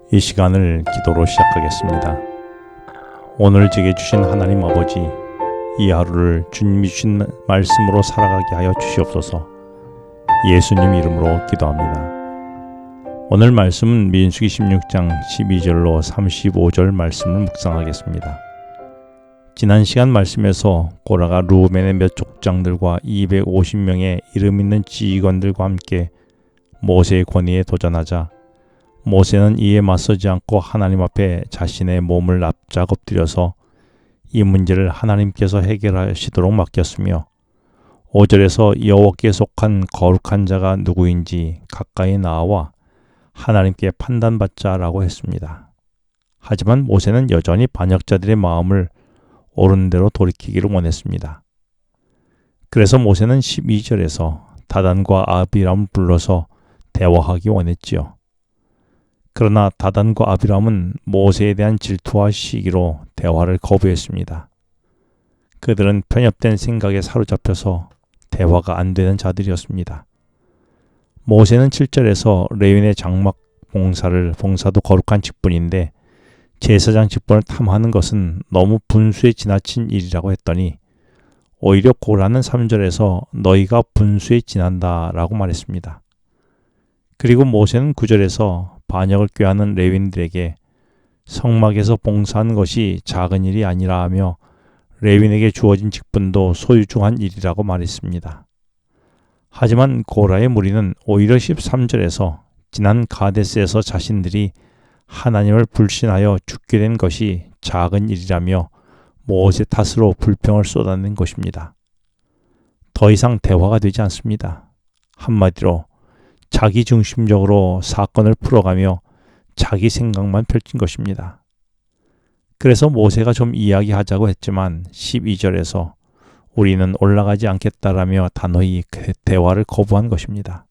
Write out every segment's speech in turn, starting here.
이 시간을 기도로 시작하겠습니다. 오늘 제게 주신 하나님 아버지, 이 하루를 주님이 주신 말씀으로 살아가게 하여 주시옵소서. 예수님 이름으로 기도합니다. 오늘 말씀은 민수기 16장 12절로 35절 말씀을 묵상하겠습니다. 지난 시간 말씀에서 고라가 르우벤의 몇 족장들과 250명의 이름 있는 지휘관들과 함께 모세의 권위에 도전하자 모세는 이에 맞서지 않고 하나님 앞에 자신의 몸을 납작 엎드려서 이 문제를 하나님께서 해결하시도록 맡겼으며 5절에서 여호와께 속한 거룩한 자가 누구인지 가까이 나와 하나님께 판단받자라고 했습니다. 하지만 모세는 여전히 반역자들의 마음을 옳은 대로 돌이키기를 원했습니다. 그래서 모세는 12절에서 다단과 아비람을 불러서 대화하기 원했지요. 그러나 다단과 아비람은 모세에 대한 질투와 시기로 대화를 거부했습니다. 그들은 편협된 생각에 사로잡혀서 대화가 안 되는 자들이었습니다. 모세는 7절에서 레위인의 장막 봉사도 거룩한 직분인데 제사장 직분을 탐하는 것은 너무 분수에 지나친 일이라고 했더니 오히려 고라는 3절에서 너희가 분수에 지난다 라고 말했습니다. 그리고 모세는 9절에서 반역을 꾀하는 레위인들에게 성막에서 봉사하는 것이 작은 일이 아니라 하며 레위인에게 주어진 직분도 소유중한 일이라고 말했습니다. 하지만 고라의 무리는 오히려 13절에서 지난 가데스에서 자신들이 하나님을 불신하여 죽게 된 것이 작은 일이라며 모세 탓으로 불평을 쏟아낸 것입니다. 더 이상 대화가 되지 않습니다. 한마디로 자기 중심적으로 사건을 풀어가며 자기 생각만 펼친 것입니다. 그래서 모세가 좀 이야기하자고 했지만 12절에서 우리는 올라가지 않겠다라며 단호히 대화를 거부한 것입니다.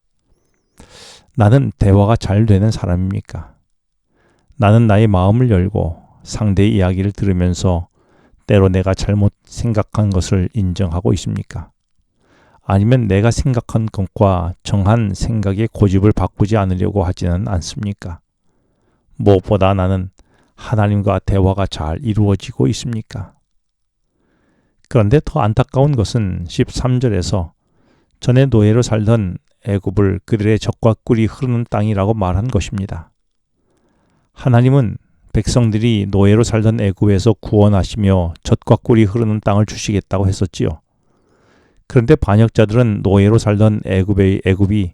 나는 대화가 잘 되는 사람입니까? 나는 나의 마음을 열고 상대의 이야기를 들으면서 때로 내가 잘못 생각한 것을 인정하고 있습니까? 아니면 내가 생각한 것과 정한 생각의 고집을 바꾸지 않으려고 하지는 않습니까? 무엇보다 나는 하나님과 대화가 잘 이루어지고 있습니까? 그런데 더 안타까운 것은 13절에서 전에 노예로 살던 애굽을 그들의 젖과 꿀이 흐르는 땅이라고 말한 것입니다. 하나님은 백성들이 노예로 살던 애굽에서 구원하시며 젖과 꿀이 흐르는 땅을 주시겠다고 했었지요. 그런데 반역자들은 노예로 살던 애굽이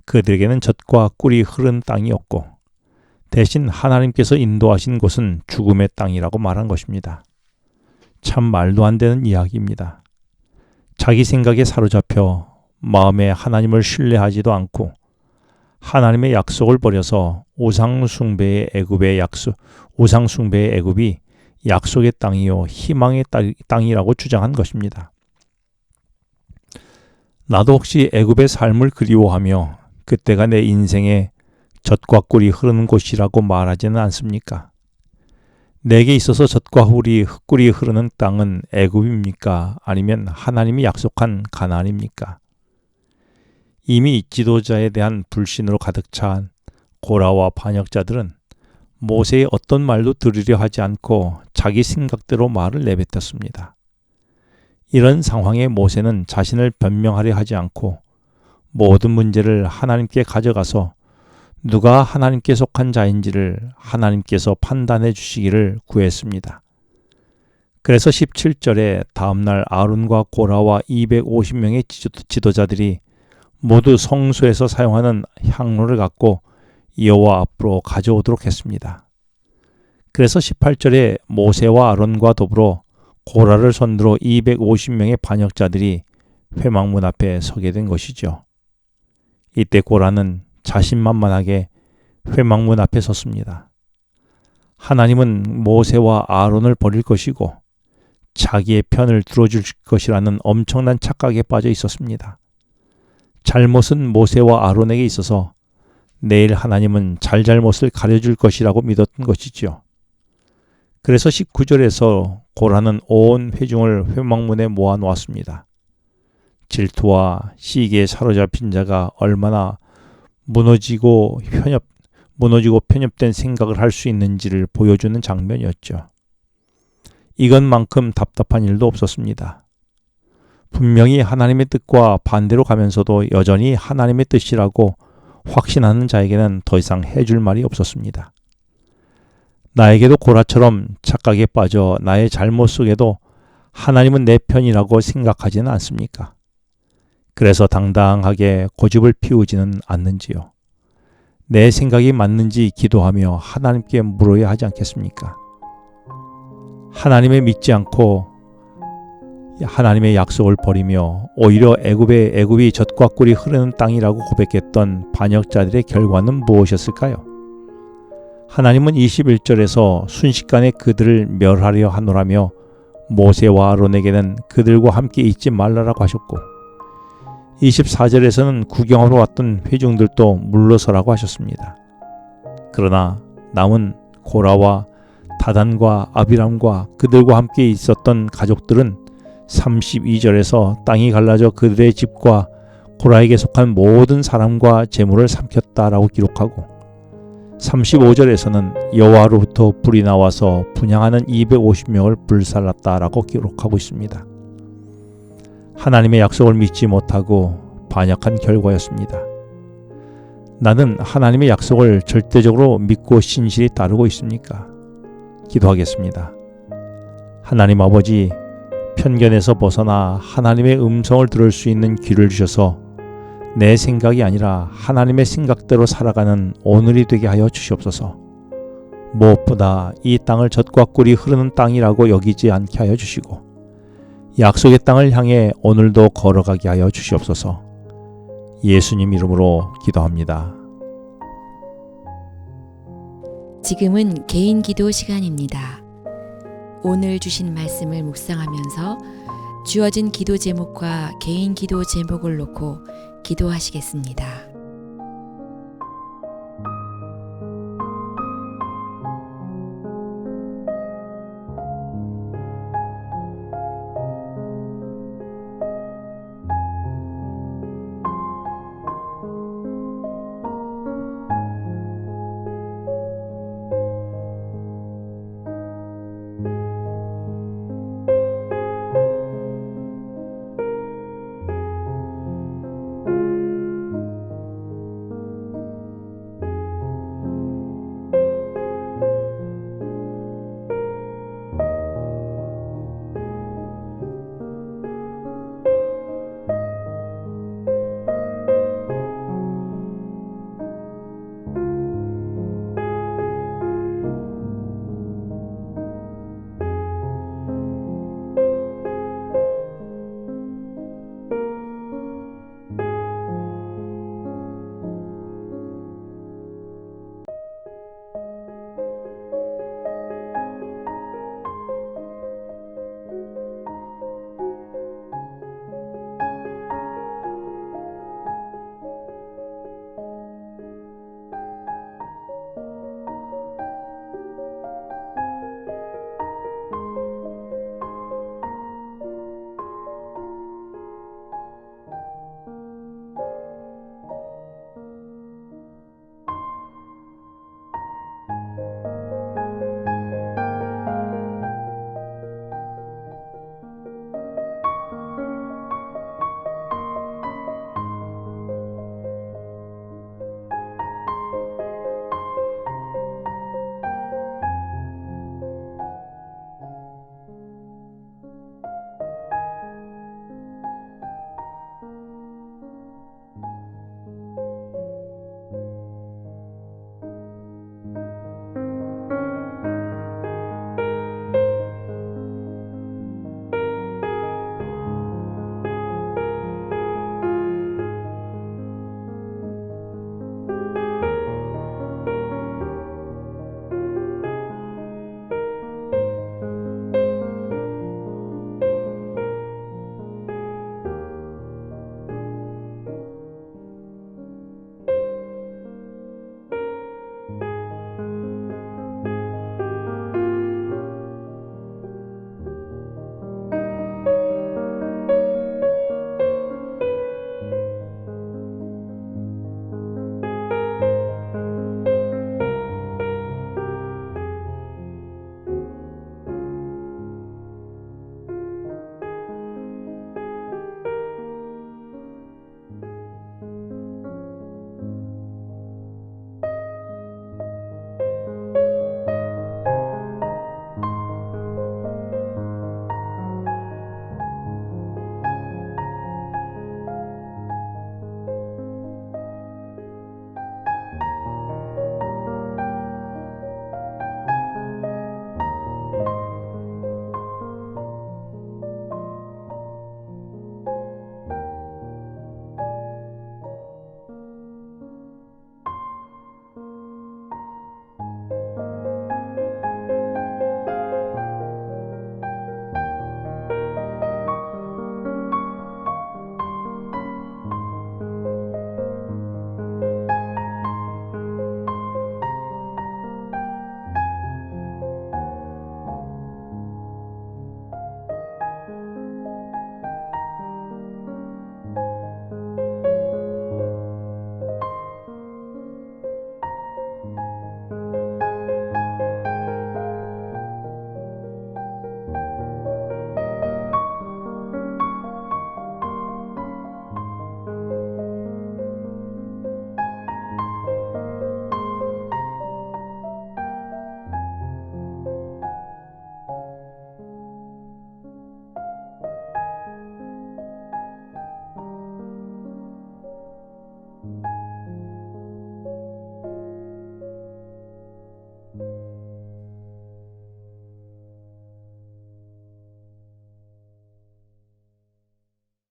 그들에게는 젖과 꿀이 흐르는 땅이었고 대신 하나님께서 인도하신 곳은 죽음의 땅이라고 말한 것입니다. 참 말도 안 되는 이야기입니다. 자기 생각에 사로잡혀 마음에 하나님을 신뢰하지도 않고 하나님의 약속을 버려서 우상숭배의 애굽이 약속의 땅이요 희망의 땅이라고 주장한 것입니다. 나도 혹시 애굽의 삶을 그리워하며 그때가 내 인생에 젖과 꿀이 흐르는 곳이라고 말하지는 않습니까? 내게 있어서 젖과 꿀이 흐르는 땅은 애굽입니까? 아니면 하나님이 약속한 가나안입니까? 이미 지도자에 대한 불신으로 가득 찬 고라와 반역자들은 모세의 어떤 말도 들으려 하지 않고 자기 생각대로 말을 내뱉었습니다. 이런 상황에 모세는 자신을 변명하려 하지 않고 모든 문제를 하나님께 가져가서 누가 하나님께 속한 자인지를 하나님께서 판단해 주시기를 구했습니다. 그래서 17절에 다음날 아론과 고라와 250명의 지도자들이 모두 성소에서 사용하는 향로를 갖고 여호와 앞으로 가져오도록 했습니다. 그래서 18절에 모세와 아론과 더불어 고라를 선두로 250명의 반역자들이 회막문 앞에 서게 된 것이죠. 이때 고라는 자신만만하게 회막문 앞에 섰습니다. 하나님은 모세와 아론을 버릴 것이고 자기의 편을 들어줄 것이라는 엄청난 착각에 빠져 있었습니다. 잘못은 모세와 아론에게 있어서 내일 하나님은 잘못을 가려줄 것이라고 믿었던 것이지요. 그래서 19절에서 고라는 온 회중을 회막문에 모아놓았습니다. 질투와 시기에 사로잡힌 자가 얼마나 무너지고 편협된 생각을 할 수 있는지를 보여주는 장면이었죠. 이것만큼 답답한 일도 없었습니다. 분명히 하나님의 뜻과 반대로 가면서도 여전히 하나님의 뜻이라고 확신하는 자에게는 더 이상 해줄 말이 없었습니다. 나에게도 고라처럼 착각에 빠져 나의 잘못 속에도 하나님은 내 편이라고 생각하지는 않습니까? 그래서 당당하게 고집을 피우지는 않는지요. 내 생각이 맞는지 기도하며 하나님께 물어야 하지 않겠습니까? 하나님을 믿지 않고 하나님의 약속을 버리며 오히려 애굽이 젖과 꿀이 흐르는 땅이라고 고백했던 반역자들의 결과는 무엇이었을까요? 하나님은 21절에서 순식간에 그들을 멸하려 하노라며 모세와 아론에게는 그들과 함께 있지 말라라고 하셨고 24절에서는 구경하러 왔던 회중들도 물러서라고 하셨습니다. 그러나 남은 고라와 다단과 아비람과 그들과 함께 있었던 가족들은 32절에서 땅이 갈라져 그들의 집과 고라에게 속한 모든 사람과 재물을 삼켰다라고 기록하고 35절에서는 여호와로부터 불이 나와서 분향하는 250명을 불살랐다라고 기록하고 있습니다. 하나님의 약속을 믿지 못하고 반역한 결과였습니다. 나는 하나님의 약속을 절대적으로 믿고 신실히 따르고 있습니까? 기도하겠습니다. 하나님 아버지, 편견에서 벗어나 하나님의 음성을 들을 수 있는 귀를 주셔서 내 생각이 아니라 하나님의 생각대로 살아가는 오늘이 되게 하여 주시옵소서. 무엇보다 이 땅을 젖과 꿀이 흐르는 땅이라고 여기지 않게 하여 주시고 약속의 땅을 향해 오늘도 걸어가게 하여 주시옵소서. 예수님 이름으로 기도합니다. 지금은 개인 기도 시간입니다. 오늘 주신 말씀을 묵상하면서 주어진 기도 제목과 개인 기도 제목을 놓고 기도하시겠습니다.